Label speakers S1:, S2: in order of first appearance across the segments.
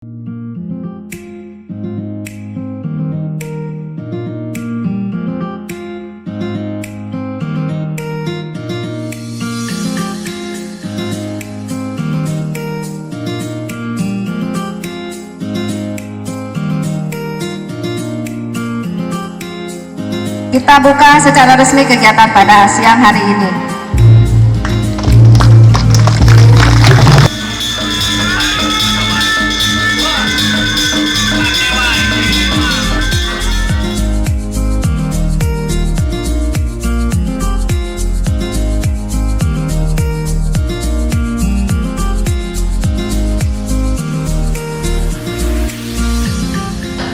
S1: Kita buka secara resmi kegiatan pada siang hari ini.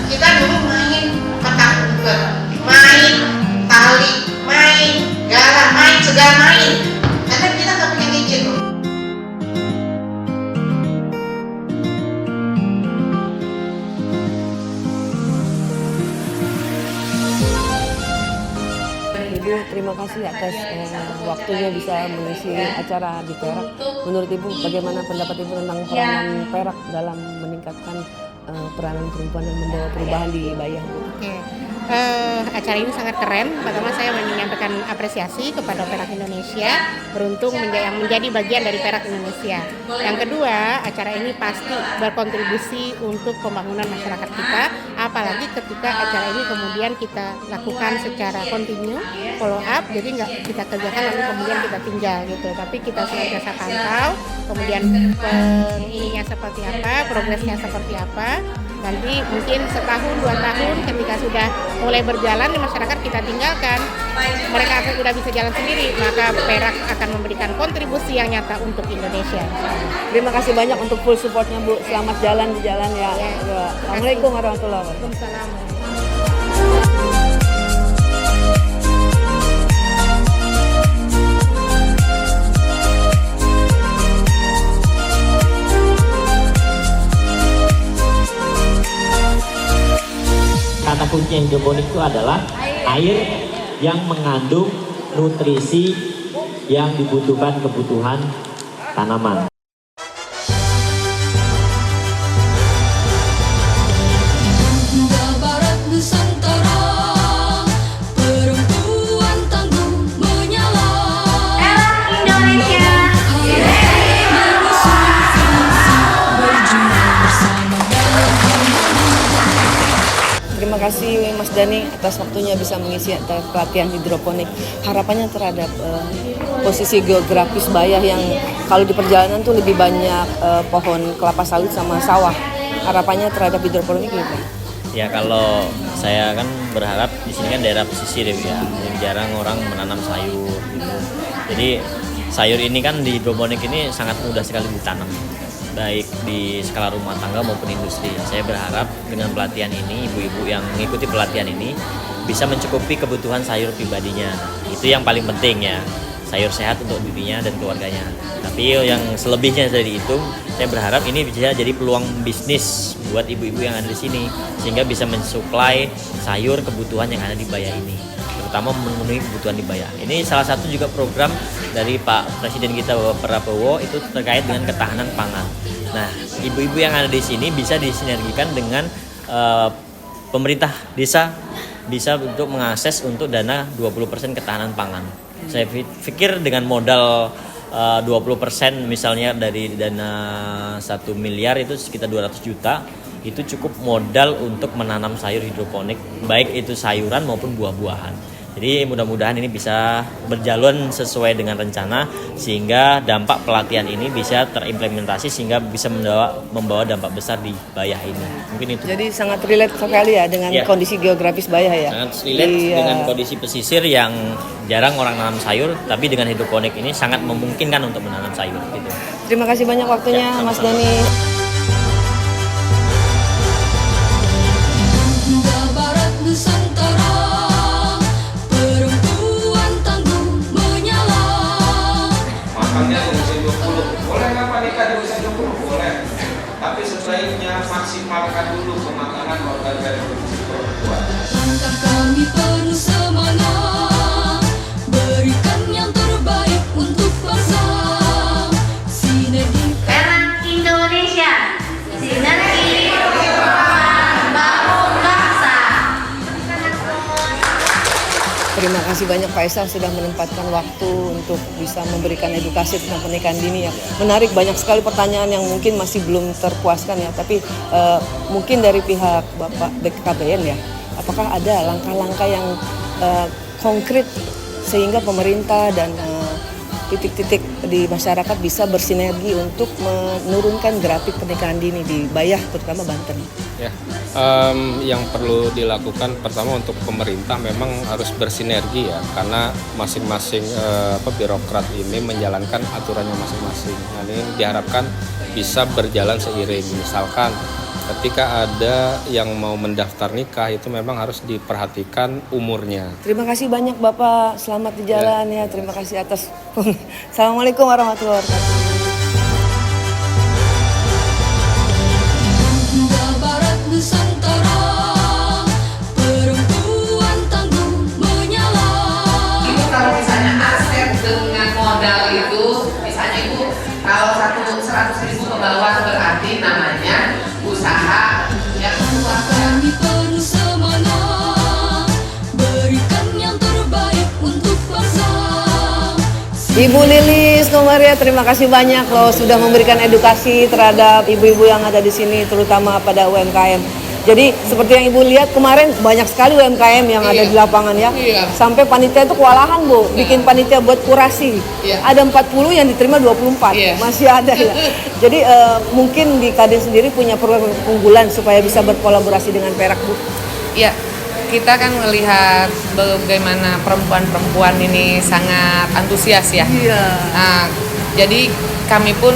S2: Kita dulu main petak umpet, main tali, main galah, main segala main. Karena kita nggak punya gadget.
S3: Ibu, terima kasih atas waktunya bisa mengisi acara di Perak. Menurut Ibu, bagaimana pendapat Ibu tentang peranan Perak dalam meningkatkan peranan perempuan dan membawa perubahan di Bayah, Bu?
S4: Oke. Acara ini sangat keren. Pertama saya menyampaikan apresiasi kepada Perak Indonesia, beruntung yang menjadi bagian dari Perak Indonesia. Yang kedua, acara ini pasti berkontribusi untuk pembangunan masyarakat kita, apalagi ketika acara ini kemudian kita lakukan secara kontinu, follow up, jadi nggak kita kerjakan lalu kemudian kita tinggal gitu, tapi kita senantiasa pantau, kemudian ininya seperti apa, progresnya seperti apa. Nanti mungkin setahun, 2 tahun ketika sudah mulai berjalan di masyarakat kita tinggalkan, mereka akan sudah bisa jalan sendiri, maka Perak akan memberikan kontribusi yang nyata untuk Indonesia.
S3: Terima kasih banyak untuk full supportnya, Bu. Selamat jalan di jalan ya. Assalamualaikum warahmatullahi wabarakatuh.
S4: Waalaikumsalam.
S5: Kata kunci hidroponik itu adalah air yang mengandung nutrisi yang dibutuhkan kebutuhan tanaman.
S6: Barat Nusantara, perempuan tangguh menyala.
S1: Perak Indonesia.
S3: Terima kasih Mas Dani atas waktunya bisa mengisi pelatihan hidroponik. Harapannya terhadap posisi geografis Bayah yang kalau di perjalanan tuh lebih banyak pohon kelapa sawit sama sawah. Harapannya terhadap hidroponik gitu.
S7: Ya kalau saya kan berharap di sini kan daerah pesisir ya, yang jarang orang menanam sayur gitu. Jadi sayur ini kan di hidroponik ini sangat mudah sekali ditanam, baik di skala rumah tangga maupun industri. Saya berharap dengan pelatihan ini, ibu-ibu yang mengikuti pelatihan ini bisa mencukupi kebutuhan sayur pribadinya. Itu yang paling penting ya, sayur sehat untuk dirinya dan keluarganya. Tapi yang selebihnya dari itu, saya berharap ini bisa jadi peluang bisnis buat ibu-ibu yang ada di sini, sehingga bisa mensuplai sayur kebutuhan yang ada di Bayah ini, terutama memenuhi kebutuhan di Bayah. Ini salah satu juga program dari Pak Presiden kita Bapak Prabowo itu terkait dengan ketahanan pangan. Nah, ibu-ibu yang ada di sini bisa disinergikan dengan pemerintah desa, bisa untuk mengakses untuk dana 20% ketahanan pangan. Saya pikir dengan modal 20% misalnya dari dana 1 miliar itu sekitar 200 juta, itu cukup modal untuk menanam sayur hidroponik, baik itu sayuran maupun buah-buahan. Jadi mudah-mudahan ini bisa berjalan sesuai dengan rencana, sehingga dampak pelatihan ini bisa terimplementasi sehingga bisa membawa dampak besar di Bayah ini. Mungkin itu.
S3: Jadi sangat relate sekali ya dengan kondisi geografis Bayah ya.
S7: Sangat relate dengan kondisi pesisir yang jarang orang nanam sayur, tapi dengan hidroponik ini sangat memungkinkan untuk menanam sayur gitu.
S3: Terima kasih banyak waktunya Mas Dani.
S6: Barat Nusantara, perempuan tangguh menyala.
S8: Makannya di usia 20, boleh nggak Pak nikah di usia 20? Boleh. Tapi sebaiknya maksimalkan dulu pemakanan organ reproduksi perempuan.
S6: Langkah kami penuh semangat, berikan yang terbaik untuk bangsa. Sinergi
S1: Perak Indonesia. Sinergi
S3: kasih banyak Pak Esa sudah menempatkan waktu untuk bisa memberikan edukasi tentang pernikahan dini ya. Menarik, banyak sekali pertanyaan yang mungkin masih belum terpuaskan ya. Tapi mungkin dari pihak Bapak BKKBN ya, apakah ada langkah-langkah yang konkret sehingga pemerintah dan titik-titik di masyarakat bisa bersinergi untuk menurunkan grafik pernikahan dini di Bayah, terutama Banten.
S8: Ya, yang perlu dilakukan pertama untuk pemerintah memang harus bersinergi ya, karena masing-masing birokrat ini menjalankan aturannya masing-masing. Nah, ini diharapkan bisa berjalan seiring. Misalkan ketika ada yang mau mendaftar nikah itu memang harus diperhatikan umurnya.
S3: Terima kasih banyak Bapak, selamat di jalan ya. Terima kasih atas. Assalamualaikum warahmatullahi wabarakatuh.
S6: Hingga barat Nusantara, perempuan tangguh menyala.
S2: Ibu kalau misalnya aset dengan modal itu, misalnya ibu kalau 100.000 ke bawah berarti namanya usaha yang
S6: Kami penuh semangat, berikan yang terbaik untuk bangsa.
S3: Ibu Lilis Nomaria, terima kasih banyak loh sudah memberikan edukasi terhadap ibu-ibu yang ada di sini, terutama pada UMKM. Jadi seperti yang Ibu lihat kemarin banyak sekali UMKM yang ada di lapangan ya. Sampai panitia itu kewalahan Bu, bikin panitia buat kurasi. Ada 40 yang diterima 24, masih ada ya. Jadi mungkin di Kadin sendiri punya program unggulan supaya bisa berkolaborasi dengan Perak Bu.
S9: Iya, kita kan melihat bagaimana perempuan-perempuan ini sangat antusias ya. Nah, jadi kami pun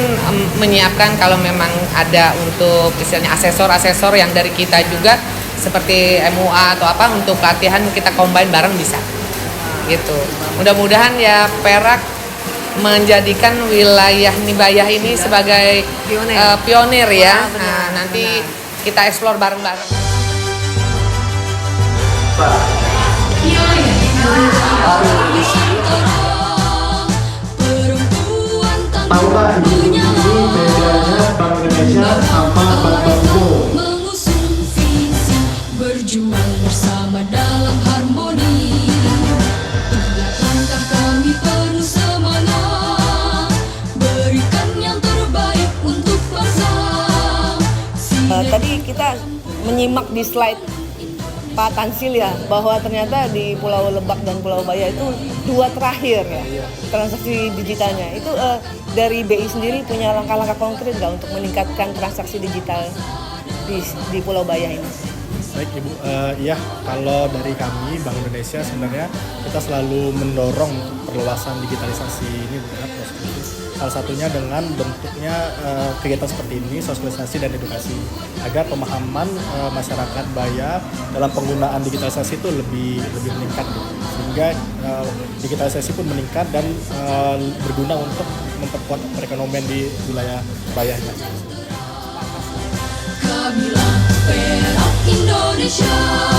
S9: menyiapkan kalau memang ada untuk istilahnya asesor-asesor yang dari kita juga seperti MUA atau apa untuk pelatihan kita combine bareng bisa. Gitu. Mudah-mudahan ya Perak menjadikan wilayah Nibayah ini sebagai pionir ya. Nah, nanti kita explore bareng-bareng.
S6: Tahukah ini bedanya Bank Indonesia sama Bank Bangko? Mengusung visi, berjuang bersama dalam harmoni. Tiap langkah kami penuh semangat, berikan yang terbaik untuk bangsa.
S3: Tadi kita menyimak di slide Pak Tansil ya, bahwa ternyata di Pulau Lebak dan Pulau Baya itu 2 terakhir ya transaksi digitalnya. Itu dari BI sendiri punya langkah-langkah konkret nggak untuk meningkatkan transaksi digital di Pulau Baya ini?
S10: Baik Ibu, iya kalau dari kami Bank Indonesia sebenarnya kita selalu mendorong perluasan digitalisasi ini Bu, salah satunya dengan bentuknya kegiatan seperti ini, sosialisasi dan edukasi agar pemahaman masyarakat Baya dalam penggunaan digitalisasi itu lebih meningkat gitu. Sehingga digitalisasi pun meningkat dan berguna untuk memperkuat perekonomian di wilayah Bayahnya.
S6: Kamilah Perak Indonesia.